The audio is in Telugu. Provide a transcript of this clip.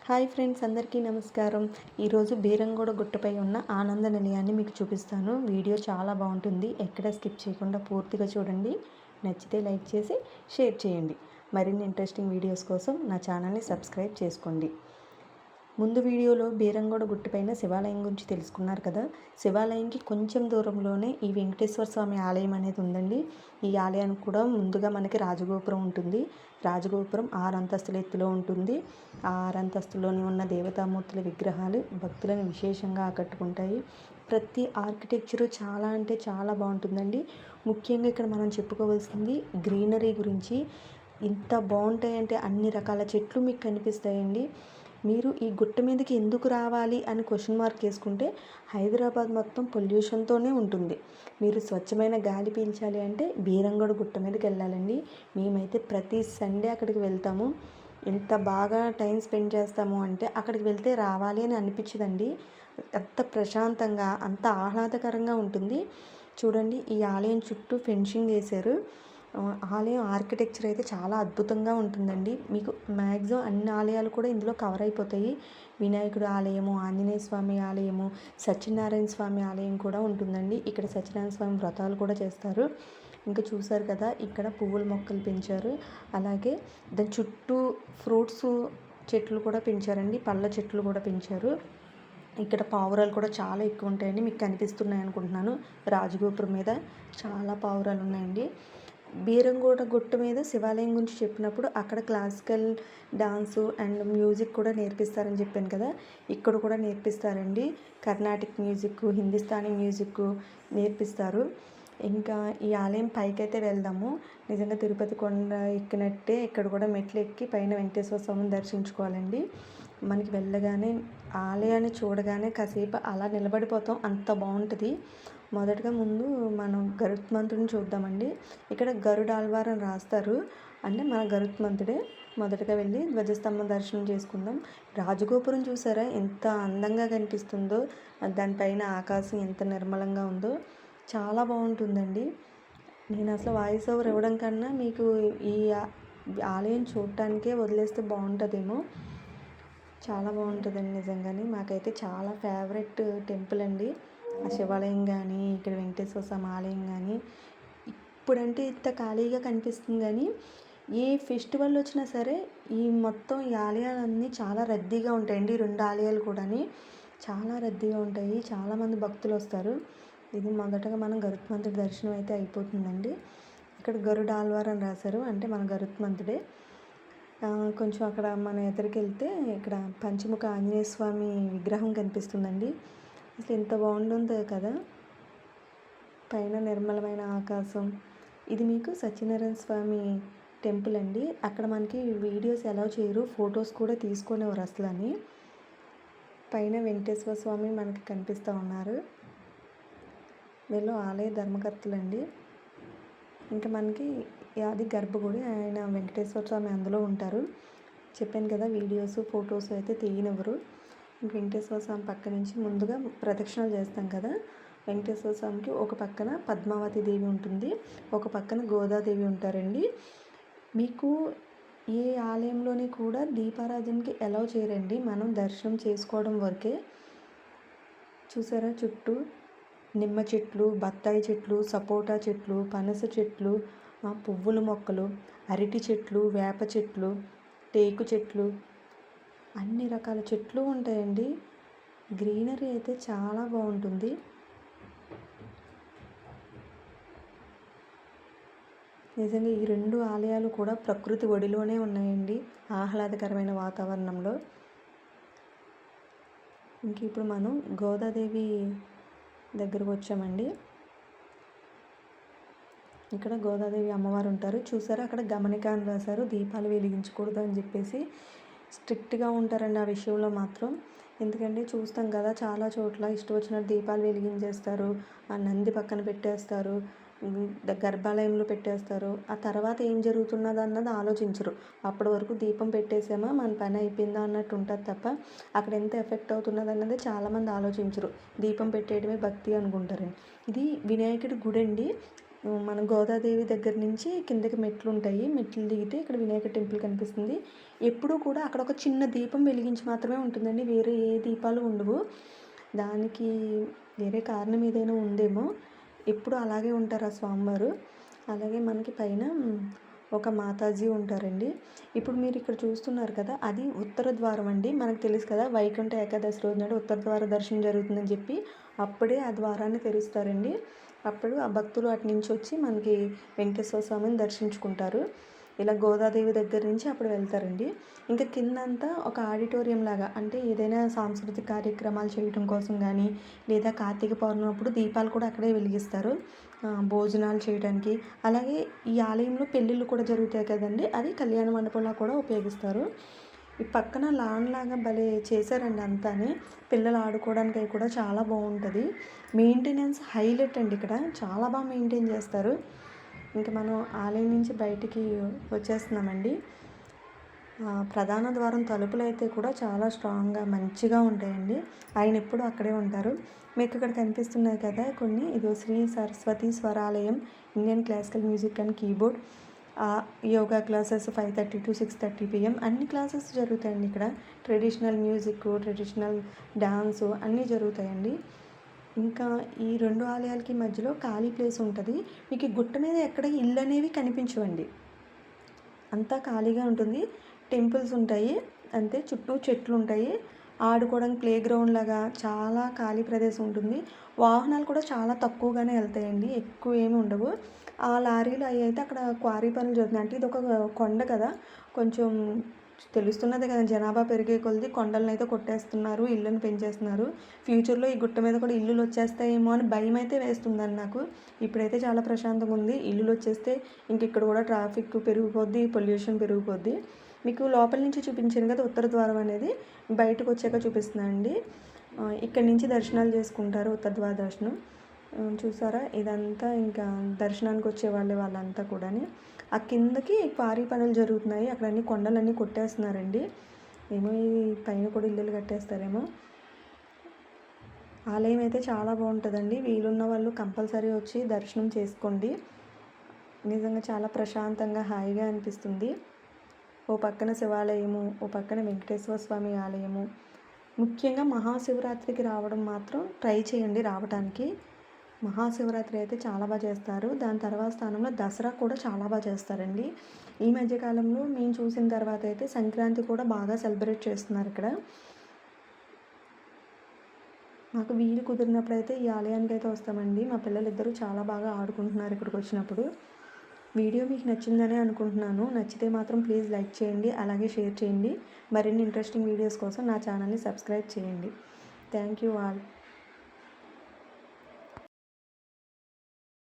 హాయ్ ఫ్రెండ్స్, అందరికీ నమస్కారం. ఈరోజు బీరంగూడ గుట్టపై ఉన్న ఆనంద నిలయాన్ని మీకు చూపిస్తాను. వీడియో చాలా బాగుంటుంది. ఎక్కడ స్కిప్ చేయకుండా పూర్తిగా చూడండి. నచ్చితే లైక్ చేసి షేర్ చేయండి. మరిన్ని ఇంట్రెస్టింగ్ వీడియోస్ కోసం నా ఛానల్ని సబ్స్క్రైబ్ చేసుకోండి. ముందు వీడియోలో బీరంగూడ గుట్టపైన శివాలయం గురించి తెలుసుకున్నారు కదా. శివాలయంకి కొంచెం దూరంలోనే ఈ వెంకటేశ్వర స్వామి ఆలయం అనేది ఉందండి. ఈ ఆలయానికి కూడా ముందుగా మనకి రాజగోపురం ఉంటుంది. రాజగోపురం 6 అంతస్తుల ఎత్తులో ఉంటుంది. ఆ 6 అంతస్తులోని ఉన్న దేవతామూర్తుల విగ్రహాలు భక్తులను విశేషంగా ఆకట్టుకుంటాయి. ప్రతి ఆర్కిటెక్చరు చాలా అంటే చాలా బాగుంటుందండి. ముఖ్యంగా ఇక్కడ మనం చెప్పుకోవాల్సింది గ్రీనరీ గురించి. ఇంత బాగుంటాయంటే అన్ని రకాల చెట్లు మీకు కనిపిస్తాయండి. మీరు ఈ గుట్ట మీదకి ఎందుకు రావాలి అని క్వశ్చన్ మార్క్ వేసుకుంటే హైదరాబాద్ మొత్తం పొల్యూషన్తోనే ఉంటుంది. మీరు స్వచ్ఛమైన గాలి పీల్చాలి అంటే బీరంగూడ గుట్ట మీదకి వెళ్ళాలండి. మేమైతే ప్రతి సండే అక్కడికి వెళ్తాము. ఎంత బాగా టైం స్పెండ్ చేస్తాము అంటే అక్కడికి వెళ్తే రావాలి అని అనిపించదండి. అంత ప్రశాంతంగా అంత ఆహ్లాదకరంగా ఉంటుంది. చూడండి, ఈ ఆలయం చుట్టూ ఫెన్సింగ్ వేశారు. ఆలయం ఆర్కిటెక్చర్ అయితే చాలా అద్భుతంగా ఉంటుందండి. మీకు మ్యాక్సిమం అన్ని ఆలయాలు కూడా ఇందులో కవర్ అయిపోతాయి. వినాయకుడు ఆలయము, ఆంజనేయ స్వామి ఆలయము, సత్యనారాయణ స్వామి ఆలయం కూడా ఉంటుందండి. ఇక్కడ సత్యనారాయణ స్వామి వ్రతాలు కూడా చేస్తారు. ఇంకా చూసారు కదా, ఇక్కడ పువ్వుల మొక్కలు పెంచారు. అలాగే దాని చుట్టూ ఫ్రూట్స్ చెట్లు కూడా పెంచారండి. పళ్ళ చెట్లు కూడా పెంచారు. ఇక్కడ పావురాలు కూడా చాలా ఎక్కువ ఉంటాయండి. మీకు కనిపిస్తున్నాయి అనుకుంటున్నాను. రాజగోపురం మీద చాలా పావురాలు ఉన్నాయండి. బీరంగూడ గుట్ట మీద శివాలయం గురించి చెప్పినప్పుడు అక్కడ క్లాసికల్ డాన్సు అండ్ మ్యూజిక్ కూడా నేర్పిస్తారని చెప్పాను కదా. ఇక్కడ కూడా నేర్పిస్తారండి. కర్ణాటిక్ మ్యూజిక్, హిందుస్థానీ మ్యూజిక్ నేర్పిస్తారు. ఇంకా ఈ ఆలయం పైకైతే వెళ్దాము. నిజంగా తిరుపతి కొండ ఎక్కినట్టే ఇక్కడ కూడా మెట్లు ఎక్కి పైన వెంకటేశ్వర స్వామిని దర్శించుకోవాలండి. మనకి వెళ్ళగానే ఆలయాన్ని చూడగానే కాసేపు అలా నిలబడిపోతాం, అంత బాగుంటుంది. మొదటగా ముందు మనం గరుత్మంతుడిని చూద్దామండి. ఇక్కడ గరుడాల్వార్ అని రాస్తారు, అంటే మన గరుత్మంతుడే. మొదటగా వెళ్ళి ధ్వజస్తంభం దర్శనం చేసుకుందాం. రాజగోపురం చూసారా ఎంత అందంగా కనిపిస్తుందో, దానిపైన ఆకాశం ఎంత నిర్మలంగా ఉందో చాలా బాగుంటుందండి. నేను అసలు వాయిస్ ఓవర్ ఇవ్వడం కన్నా మీకు ఈ ఆలయం చూడటానికే వదిలేస్తే బాగుంటుందేమో. చాలా బాగుంటుందండి నిజంగానే. మాకైతే చాలా ఫేవరెట్ టెంపుల్ అండి ఆ శివాలయం కానీ, ఇక్కడ వెంకటేశ్వర స్వామి ఆలయం కానీ. ఇప్పుడంటే ఇంత ఖాళీగా కనిపిస్తుంది కానీ ఏ ఫెస్టివల్ వచ్చినా సరే ఈ మొత్తం ఈ ఆలయాలన్నీ చాలా రద్దీగా ఉంటాయండి. 2 ఆలయాలు కూడా చాలా రద్దీగా ఉంటాయి. చాలామంది భక్తులు వస్తారు. ఇది మొదటగా మనం గరుత్మంతుడి దర్శనం అయితే అయిపోతుందండి. ఇక్కడ గరుడ ఆల్వార్ అని రాశారు, అంటే మన గరుత్మంతుడే. కొంచెం అక్కడ మన ఎదురుకి వెళ్తే ఇక్కడ పంచముఖ ఆంజనేయ స్వామి విగ్రహం కనిపిస్తుందండి. అసలు ఎంత బాగుంటుందో కదా. పైన నిర్మలమైన ఆకాశం. ఇది మీకు సత్యనారాయణ స్వామి టెంపుల్ అండి. అక్కడ మనకి వీడియోస్ ఎలా చేయరు, ఫొటోస్ కూడా తీసుకునేవారు అసలు అని. పైన వెంకటేశ్వర స్వామి మనకి కనిపిస్తూ ఉన్నారు. వీళ్ళు ఆలయ ధర్మకర్తలండి. ఇంకా మనకి అది గర్భగుడి, ఆయన వెంకటేశ్వర స్వామి అందులో ఉంటారు. చెప్పాను కదా, వీడియోస్ ఫొటోస్ అయితే తీయనివ్వరు. ఇంక వెంకటేశ్వర స్వామి పక్క నుంచి ముందుగా ప్రదక్షిణలు చేస్తాం కదా. వెంకటేశ్వర స్వామికి ఒక పక్కన పద్మావతి దేవి ఉంటుంది, ఒక పక్కన గోదాదేవి ఉంటారండి. మీకు ఏ ఆలయంలోని కూడా దీపారాధనకి ఎలా చేయరండి, మనం దర్శనం చేసుకోవడం వరకే. చూసారా, చుట్టూ నిమ్మ చెట్లు, బత్తాయి చెట్లు, సపోటా చెట్లు, పనస చెట్లు, పువ్వుల మొక్కలు, అరటి చెట్లు, వేప చెట్లు, టేకు చెట్లు, అన్ని రకాల చెట్లు ఉంటాయండి. గ్రీనరీ అయితే చాలా బాగుంటుంది. నిజంగా ఈ 2 ఆలయాలు కూడా ప్రకృతి ఒడిలోనే ఉన్నాయండి, ఆహ్లాదకరమైన వాతావరణంలో. ఇంక ఇప్పుడు మనం గోదాదేవి దగ్గరకు వచ్చామండి. ఇక్కడ గోదాదేవి అమ్మవారు ఉంటారు. చూసారా, అక్కడ గమనిక అని రాశారు. దీపాలు వెలిగించకూడదు అని చెప్పేసి స్ట్రిక్ట్గా ఉంటారండి ఆ విషయంలో మాత్రం. ఎందుకంటే చూస్తాం కదా, చాలా చోట్ల ఇష్టం వచ్చినట్టు దీపాలు వెలిగించేస్తారు, ఆ నంది పక్కన పెట్టేస్తారు, గర్భాలయంలో పెట్టేస్తారు. ఆ తర్వాత ఏం జరుగుతున్నది అన్నది ఆలోచించరు. అప్పటి వరకు దీపం పెట్టేసామా, మన పని అయిపోయిందా అన్నట్టు ఉంటుంది తప్ప అక్కడ ఎంత ఎఫెక్ట్ అవుతున్నది అన్నది చాలామంది ఆలోచించరు. దీపం పెట్టేయడమే భక్తి అనుకుంటారండి. ఇది వినాయకుడి గుడి అండి. మన గోదాదేవి దగ్గర నుంచి కిందకి మెట్లు ఉంటాయి. మెట్లు దిగితే ఇక్కడ వినాయక టెంపుల్ కనిపిస్తుంది. ఎప్పుడూ కూడా అక్కడ ఒక చిన్న దీపం వెలిగించి మాత్రమే ఉంటుందండి. వేరే ఏ దీపాలు ఉండవు. దానికి వేరే కారణం ఏదైనా ఉందేమో. ఎప్పుడు అలాగే ఉంటారు ఆ స్వామివారు. అలాగే మనకి పైన ఒక మాతాజీ ఉంటారండి. ఇప్పుడు మీరు ఇక్కడ చూస్తున్నారు కదా, అది ఉత్తర ద్వారం అండి. మనకు తెలుసు కదా, వైకుంఠ ఏకాదశి రోజు నాడు ఉత్తర ద్వార దర్శనం జరుగుతుందని చెప్పి అప్పుడే ఆ ద్వారాన్ని తెరుస్తారండి. అప్పుడు ఆ భక్తులు అటు నుంచి వచ్చి మనకి వెంకటేశ్వర స్వామిని దర్శించుకుంటారు. ఇలా గోదాదేవి దగ్గర నుంచి అప్పుడు వెళ్తారండి. ఇంకా కిందంతా ఒక ఆడిటోరియం లాగా, అంటే ఏదైనా సాంస్కృతిక కార్యక్రమాలు చేయటం కోసం కానీ, లేదా కార్తీక పౌర్ణమి అప్పుడు దీపాలు కూడా అక్కడే వెలిగిస్తారు భోజనాలు చేయడానికి. అలాగే ఈ ఆలయంలో పెళ్ళిళ్ళు కూడా జరుగుతాయి కదండి, అది కళ్యాణ మండపంలా కూడా ఉపయోగిస్తారు. ఈ పక్కన లాన్ లాగా భలే చేశారండి అంతాని. పిల్లలు ఆడుకోవడానికి అవి కూడా చాలా బాగుంటుంది. మెయింటెనెన్స్ హైలైట్ అండి. ఇక్కడ చాలా బాగా మెయింటైన్ చేస్తారు. ఇంకా మనం ఆలయం నుంచి బయటికి వచ్చేస్తున్నామండి. ప్రధాన ద్వారం తలుపులు అయితే కూడా చాలా స్ట్రాంగ్గా మంచిగా ఉంటాయండి. ఆయన ఎప్పుడు అక్కడే ఉంటారు. మీకు ఇక్కడ కనిపిస్తున్నాయి కదా కొన్ని, ఇదో Shri Saraswati Swaralayam, Indian classical music and keyboard. Yoga classes 5:30 to 6:30 PM అన్ని క్లాసెస్ జరుగుతాయండి ఇక్కడ. ట్రెడిషనల్ మ్యూజిక్, ట్రెడిషనల్ డ్యాన్సు అన్నీ జరుగుతాయండి. ఇంకా ఈ 2 ఆలయాలకి మధ్యలో ఖాళీ ప్లేస్ ఉంటుంది. మీకు ఈ గుట్ట మీద ఎక్కడ ఇల్లు అనేవి కనిపించవండి, అంతా ఖాళీగా ఉంటుంది. టెంపుల్స్ ఉంటాయి అంతే, చుట్టూ చెట్లు ఉంటాయి. ఆడుకోవడానికి ప్లే గ్రౌండ్ లాగా చాలా ఖాళీ ప్రదేశం ఉంటుంది. వాహనాలు కూడా చాలా తక్కువగానే వెళ్తాయండి, ఎక్కువ ఏమి ఉండవు. ఆ లారీలు అవి అయితే అక్కడ క్వారీ పనులు జరుగుతున్నాయి. అంటే ఇది ఒక కొండ కదా, కొంచెం తెలుస్తున్నదే కదా, జనాభా పెరిగే కొలది కొండలను అయితే కొట్టేస్తున్నారు, ఇళ్ళను పెంచేస్తున్నారు. ఫ్యూచర్లో ఈ గుట్ట మీద కూడా ఇల్లులు వచ్చేస్తాయేమో అని భయం అయితే వేస్తుందండి నాకు. ఇప్పుడైతే చాలా ప్రశాంతంగా ఉంది. ఇల్లులు వచ్చేస్తే ఇంక ఇక్కడ కూడా ట్రాఫిక్ పెరిగిపోద్ది, పొల్యూషన్ పెరిగిపోద్ది. మీకు లోపల నుంచి చూపించాను కదా ఉత్తర ద్వారం అనేది, బయటకు వచ్చాక చూపిస్తున్నాను అండి. ఇక్కడి నుంచి దర్శనాలు చేసుకుంటారు, ఉత్తర ద్వార దర్శనం. చూసారా, ఇదంతా ఇంకా దర్శనానికి వచ్చే వాళ్ళంతా కూడా. ఆ కిందకి క్వారీ పనులు జరుగుతున్నాయి. అక్కడ అన్ని కొండలన్నీ కొట్టేస్తున్నారండి. ఏమో ఈ పైన కూడా ఇల్లులు కట్టేస్తారేమో. ఆలయం అయితే చాలా బాగుంటుందండి. వీలున్న వాళ్ళు కంపల్సరీ వచ్చి దర్శనం చేసుకోండి. నిజంగా చాలా ప్రశాంతంగా హాయిగా అనిపిస్తుంది. ఓ పక్కన శివాలయము, ఓ పక్కన వెంకటేశ్వర స్వామి ఆలయము. ముఖ్యంగా మహాశివరాత్రికి రావడం మాత్రం ట్రై చేయండి రావడానికి. మహాశివరాత్రి అయితే చాలా బాగా చేస్తారు. దాని తర్వాత స్థానంలో దసరా కూడా చాలా బాగా చేస్తారండి. ఈ మధ్యకాలంలో మేము చూసిన తర్వాత అయితే సంక్రాంతి కూడా బాగా సెలబ్రేట్ చేస్తున్నారు ఇక్కడ. మాకు వీలు కుదిరినప్పుడు అయితే ఈ ఆలయానికి అయితే వస్తామండి. మా పిల్లలిద్దరూ చాలా బాగా ఆడుకుంటున్నారు ఇక్కడికి వచ్చినప్పుడు. వీడియో మీకు నచ్చిందనే అనుకుంటున్నాను. నచ్చితే మాత్రం ప్లీజ్ లైక్ చేయండి, అలాగే షేర్ చేయండి. మరిన్ని ఇంట్రెస్టింగ్ వీడియోస్ కోసం నా ఛానల్ని సబ్స్క్రైబ్ చేయండి. Thank you all.